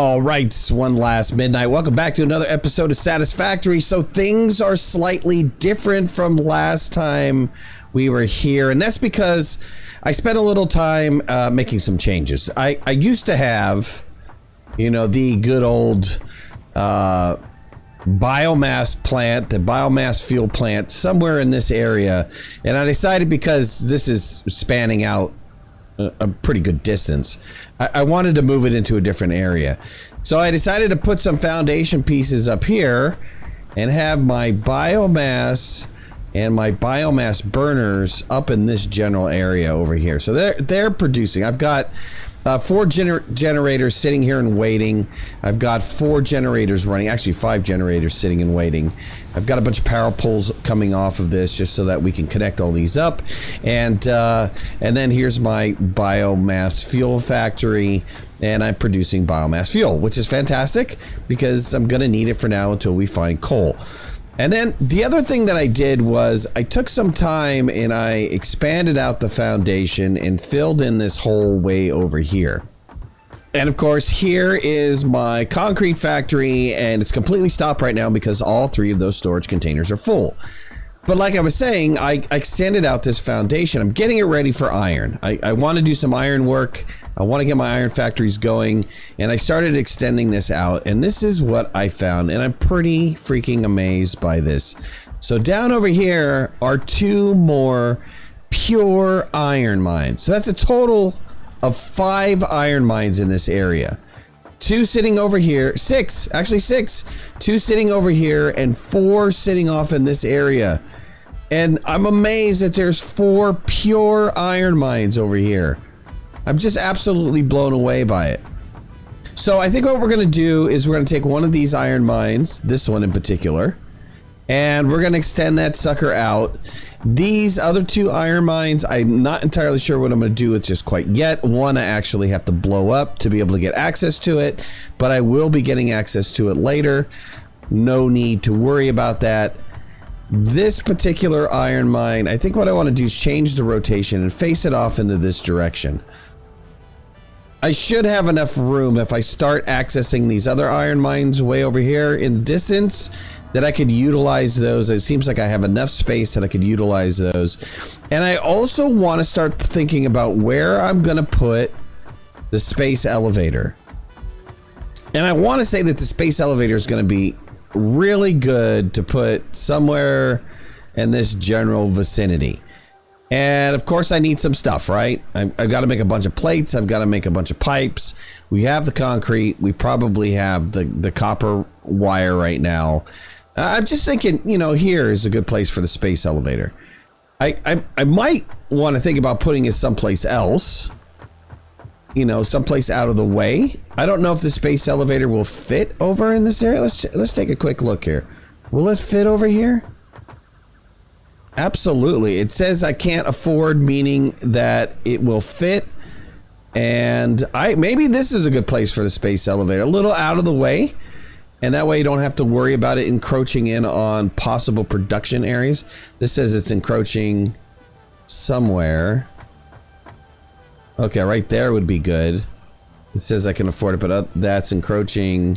All right, one last midnight. Welcome back to another episode of Satisfactory. So things are slightly different from last time we were here, and that's because I spent a little time making some changes. I used to have, you know, the good old biomass plant, the biomass fuel plant somewhere in this area, and I decided because this is spanning out a pretty good distance, I wanted to move it into a different area. So I decided to put some foundation pieces up here and have my biomass and my biomass burners up in this general area over here. So they're producing. I've got 4 generators sitting here and waiting. I've got 4 generators running, actually 5 generators sitting and waiting. I've got a bunch of power poles coming off of this just so that we can connect all these up. And then here's my biomass fuel factory, and I'm producing biomass fuel, which is fantastic because I'm gonna need it for now until we find coal. And then the other thing that I did was I took some time and I expanded out the foundation and filled in this hole way over here. And of course, here is my concrete factory, and it's completely stopped right now because all 3 of those storage containers are full. But like I was saying, I extended out this foundation. I'm getting it ready for iron. I want to do some iron work. I want to get my iron factories going, and I started extending this out, and this is what I found, and I'm pretty freaking amazed by this. So down over here are 2 more pure iron mines. So that's a total of 5 iron mines in this area. 2 sitting over here, 6, actually 6. 2 sitting over here and 4 sitting off in this area. And I'm amazed that there's 4 pure iron mines over here. I'm just absolutely blown away by it. So I think what we're gonna do is we're gonna take one of these iron mines, this one in particular, and we're gonna extend that sucker out. These other 2 iron mines, I'm not entirely sure what I'm gonna do with just quite yet. One I actually have to blow up to be able to get access to it, but I will be getting access to it later. No need to worry about that. This particular iron mine, I think what I want to do is change the rotation and face it off into this direction. I should have enough room if I start accessing these other iron mines way over here in distance that I could utilize those. It seems like I have enough space that I could utilize those. And I also want to start thinking about where I'm going to put the space elevator. And I want to say that the space elevator is going to be really good to put somewhere in this general vicinity. And of course I need some stuff, right? I've got to make a bunch of plates. I've got to make a bunch of pipes. We have the concrete. We probably have the copper wire right now. I'm just thinking, you know, here is a good place for the space elevator. I might want to think about putting it someplace else. You know, someplace out of the way. I don't know if the space elevator will fit over in this area. Let's take a quick look here. Will it fit over here? Absolutely. It says I can't afford, meaning that it will fit. And maybe this is a good place for the space elevator. A little out of the way. And that way you don't have to worry about it encroaching in on possible production areas. This says it's encroaching somewhere. Okay, right there would be good. It says I can afford it, but that's encroaching.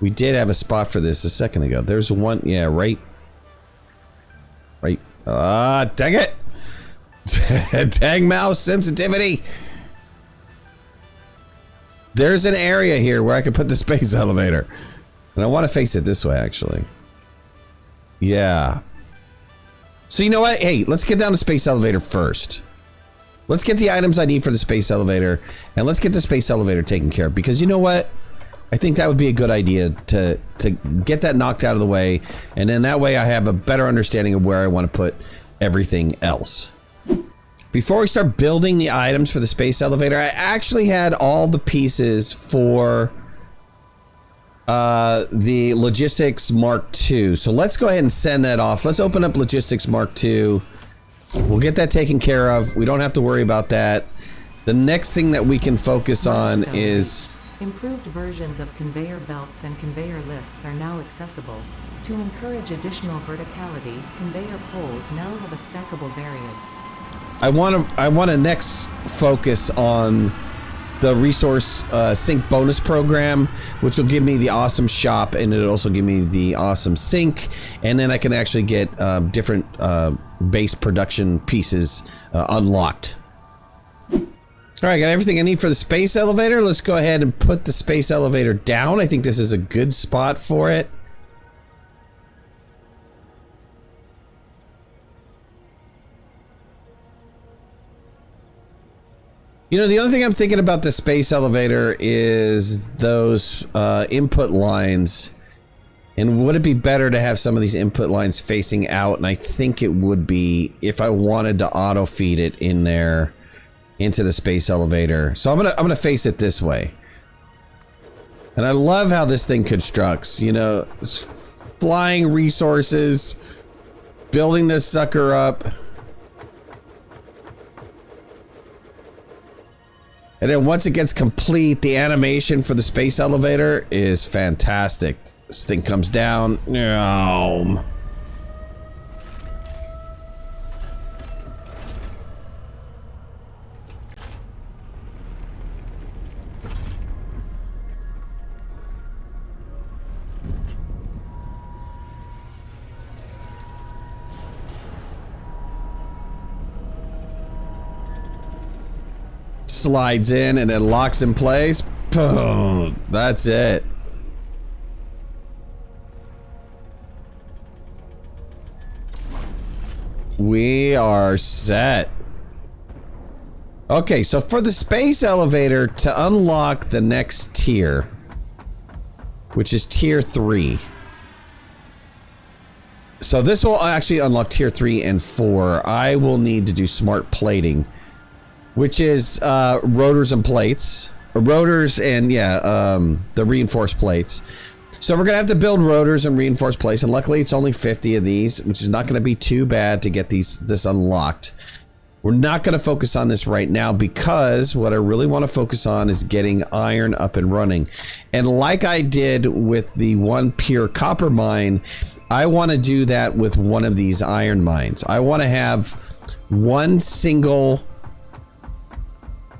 We did have a spot for this a second ago. There's one, yeah, right. Dang it! Dang mouse sensitivity! There's an area here where I can put the space elevator. And I want to face it this way, actually. Yeah. So you know what? Hey, let's get down to space elevator first. Let's get the items I need for the space elevator, and let's get the space elevator taken care of, because you know what? I think that would be a good idea to get that knocked out of the way, and then that way I have a better understanding of where I want to put everything else. Before we start building the items for the space elevator, I actually had all the pieces for the Logistics Mark II. So let's go ahead and send that off. Let's open up Logistics Mark II. We'll get that taken care of. We don't have to worry about that. The next thing that we can focus on is... Improved versions of conveyor belts and conveyor lifts are now accessible. To encourage additional verticality, conveyor poles now have a stackable variant. I want to next focus on the resource sink bonus program, which will give me the awesome shop, and it'll also give me the awesome sink, and then I can actually get different base production pieces unlocked. All right, got everything I need for the space elevator. Let's go ahead and put the space elevator down. I think this is a good spot for it. You know, the only thing I'm thinking about the space elevator is those input lines. And would it be better to have some of these input lines facing out? And I think it would be if I wanted to auto feed it in there into the space elevator. So I'm gonna face it this way. And I love how this thing constructs, you know, flying resources, building this sucker up. And then once it gets complete, the animation for the space elevator is fantastic. This thing comes down. Slides in and then locks in place. Boom. That's it. We are set. Okay, so for the space elevator to unlock the next tier, which is tier 3. So this will actually unlock tier 3 and 4. I will need to do smart plating, which is rotors and plates. Rotors and, the reinforced plates. So we're going to have to build rotors and reinforced plates, and luckily it's only 50 of these, which is not going to be too bad to get this unlocked. We're not going to focus on this right now because what I really want to focus on is getting iron up and running. And like I did with the one pure copper mine, I want to do that with one of these iron mines. I want to have one single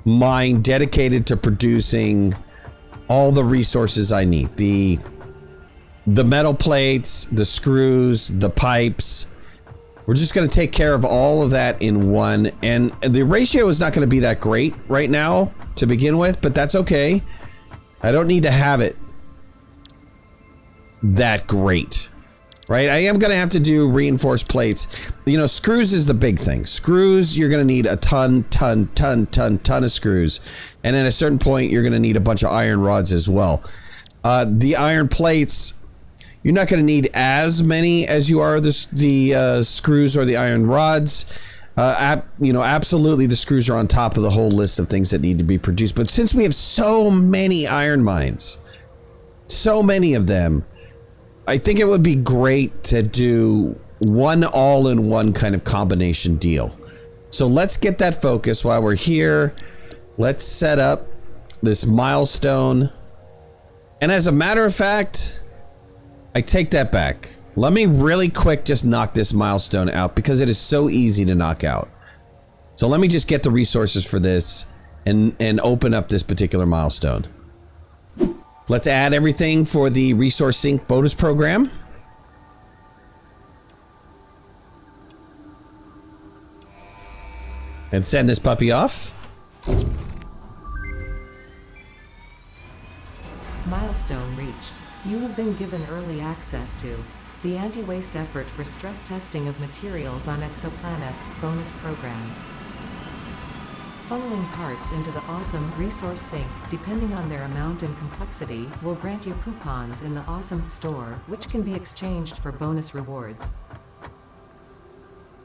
mine dedicated to producing all the resources I need. The metal plates, the screws, the pipes. We're just going to take care of all of that in one. And the ratio is not going to be that great right now to begin with, but that's okay. I don't need to have it that great, right? I am going to have to do reinforced plates. You know, screws is the big thing. Screws, you're going to need a ton of screws. And at a certain point, you're going to need a bunch of iron rods as well. The iron plates, you're not going to need as many as you are the screws or the iron rods. Absolutely the screws are on top of the whole list of things that need to be produced. But since we have so many iron mines, so many of them, I think it would be great to do one all-in-one kind of combination deal. So let's get that focus while we're here. Let's set up this milestone. And as a matter of fact, I take that back. Let me really quick just knock this milestone out because it is so easy to knock out. So let me just get the resources for this and open up this particular milestone. Let's add everything for the resource sink bonus program. And send this puppy off. Milestone reached. You have been given early access to the anti-waste effort for stress testing of materials on exoplanets bonus program. Funneling parts into the awesome resource sink, depending on their amount and complexity, will grant you coupons in the awesome store, which can be exchanged for bonus rewards.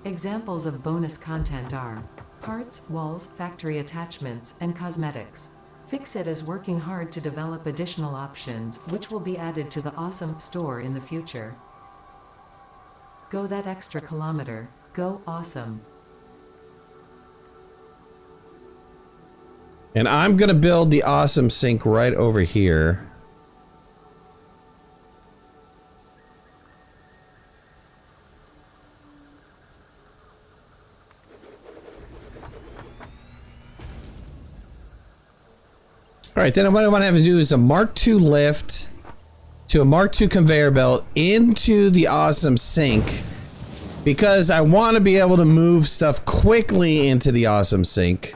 Examples of bonus content are parts, walls, factory attachments, and cosmetics. Fixit is working hard to develop additional options, which will be added to the awesome store in the future. Go that extra kilometer. Go awesome. And I'm going to build the awesome sink right over here. All right, then what I want to have to do is a Mark II lift to a Mark II conveyor belt into the awesome sink, because I want to be able to move stuff quickly into the awesome sink.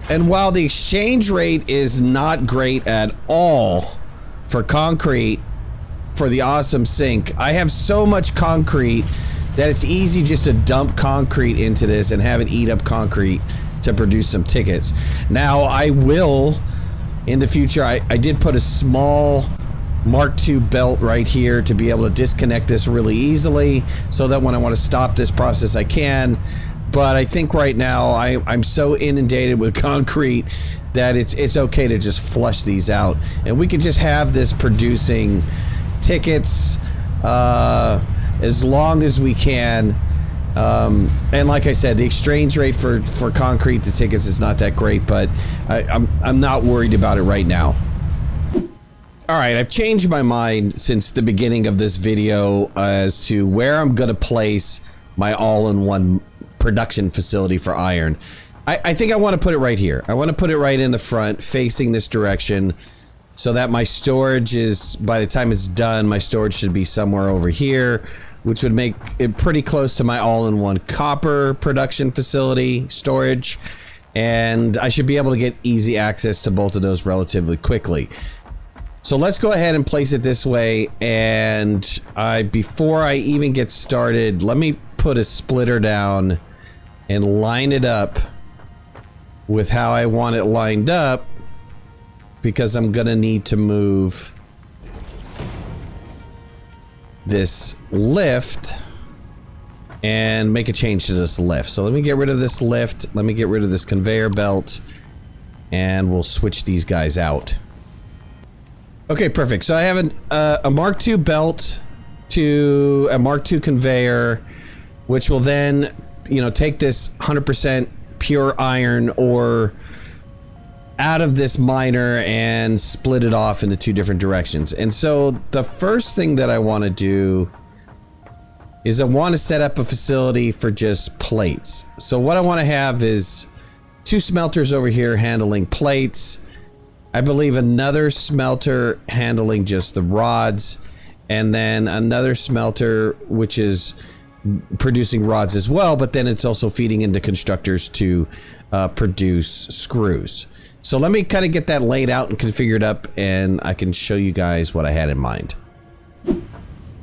And while the exchange rate is not great at all for concrete for the awesome sink, I have so much concrete that it's easy just to dump concrete into this and have it eat up concrete to produce some tickets. Now I will, in the future, I did put a small Mark II belt right here to be able to disconnect this really easily so that when I want to stop this process I can. But I think right now I'm so inundated with concrete that it's okay to just flush these out, and we can just have this producing tickets as long as we can. And like I said, the exchange rate for concrete to tickets is not that great, but I'm not worried about it right now. All right, I've changed my mind since the beginning of this video as to where I'm gonna place my all-in-one production facility for iron. I think I want to put it right here. I want to put it right in the front, facing this direction, so that my storage is, by the time it's done, my storage should be somewhere over here, which would make it pretty close to my all-in-one copper production facility storage, and I should be able to get easy access to both of those relatively quickly. So let's go ahead and place it this way, and before I even get started, let me put a splitter down and line it up with how I want it lined up, because I'm gonna need to move this lift and make a change to this lift. So let me get rid of this lift, let me get rid of this conveyor belt, and we'll switch these guys out. Okay, perfect. So I have a Mark II belt to a Mark II conveyor, which will then, you know, take this 100% pure iron ore out of this miner and split it off into two different directions. And so the first thing that I want to do is I want to set up a facility for just plates. So what I want to have is two smelters over here handling plates. I believe another smelter handling just the rods, and then another smelter which is producing rods as well, but then it's also feeding into constructors to produce screws. So let me kind of get that laid out and configured up, and I can show you guys what I had in mind.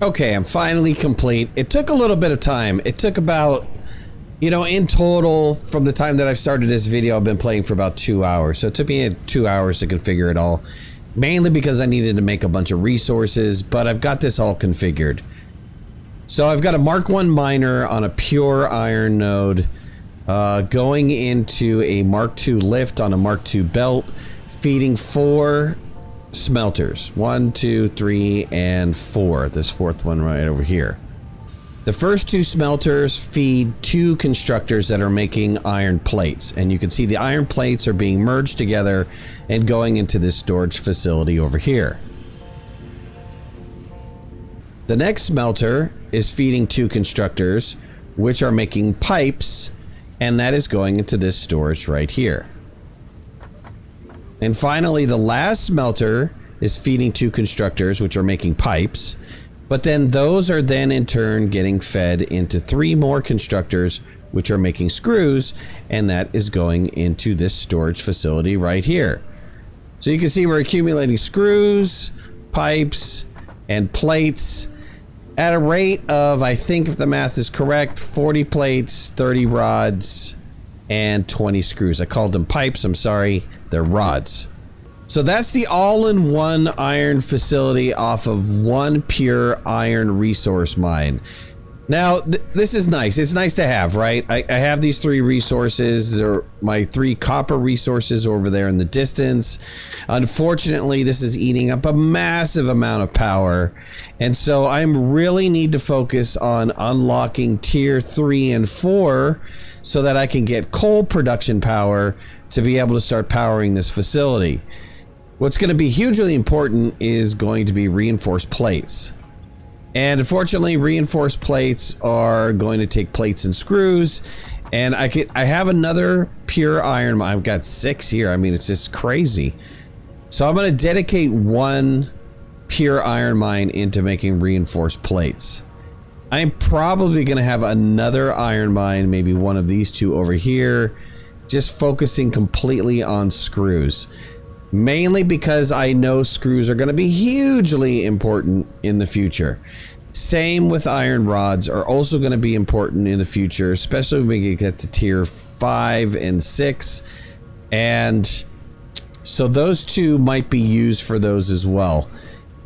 Okay, I'm finally complete. It took a little bit of time. It took about, you know, in total, from the time that I've started this video, I've been playing for about 2 hours. So it took me 2 hours to configure it all, mainly because I needed to make a bunch of resources, but I've got this all configured. So I've got a Mark I miner on a pure iron node, going into a Mark II lift on a Mark II belt, feeding 4 smelters. 1, 2, 3, and 4. This fourth one right over here. The first 2 smelters feed 2 constructors that are making iron plates, and you can see the iron plates are being merged together and going into this storage facility over here. The next smelter is feeding 2 constructors, which are making pipes, and that is going into this storage right here. And finally, the last smelter is feeding 2 constructors, which are making pipes, but then those are then in turn getting fed into 3 more constructors, which are making screws, and that is going into this storage facility right here. So you can see we're accumulating screws, pipes, and plates at a rate of, I think if the math is correct, 40 plates, 30 rods, and 20 screws. I called them pipes, I'm sorry, they're rods. So that's the all-in-one iron facility off of one pure iron resource mine. Now, this is nice. It's nice to have, right? I have these 3 resources. They're my 3 copper resources over there in the distance. Unfortunately, this is eating up a massive amount of power. And so I really need to focus on unlocking tier 3 and 4 so that I can get coal production power to be able to start powering this facility. What's going to be hugely important is going to be reinforced plates. And unfortunately, reinforced plates are going to take plates and screws, And I have another pure iron mine. I've got 6 here. I mean, it's just crazy. So I'm going to dedicate one pure iron mine into making reinforced plates. I'm probably going to have another iron mine, maybe one of these two over here, just focusing completely on screws. Mainly because I know screws are going to be hugely important in the future. Same with iron rods are also going to be important in the future, especially when we get to tier 5 and 6. And so those two might be used for those as well.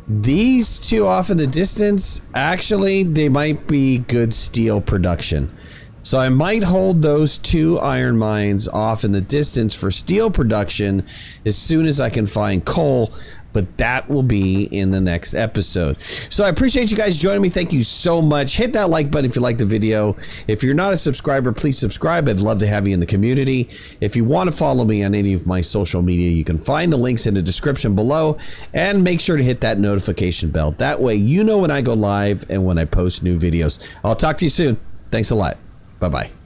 These two off in the distance, actually, they might be good steel production. So I might hold those 2 iron mines off in the distance for steel production as soon as I can find coal, but that will be in the next episode. So I appreciate you guys joining me. Thank you so much. Hit that like button if you like the video. If you're not a subscriber, please subscribe. I'd love to have you in the community. If you want to follow me on any of my social media, you can find the links in the description below, and make sure to hit that notification bell. That way you know when I go live and when I post new videos. I'll talk to you soon. Thanks a lot. Bye-bye.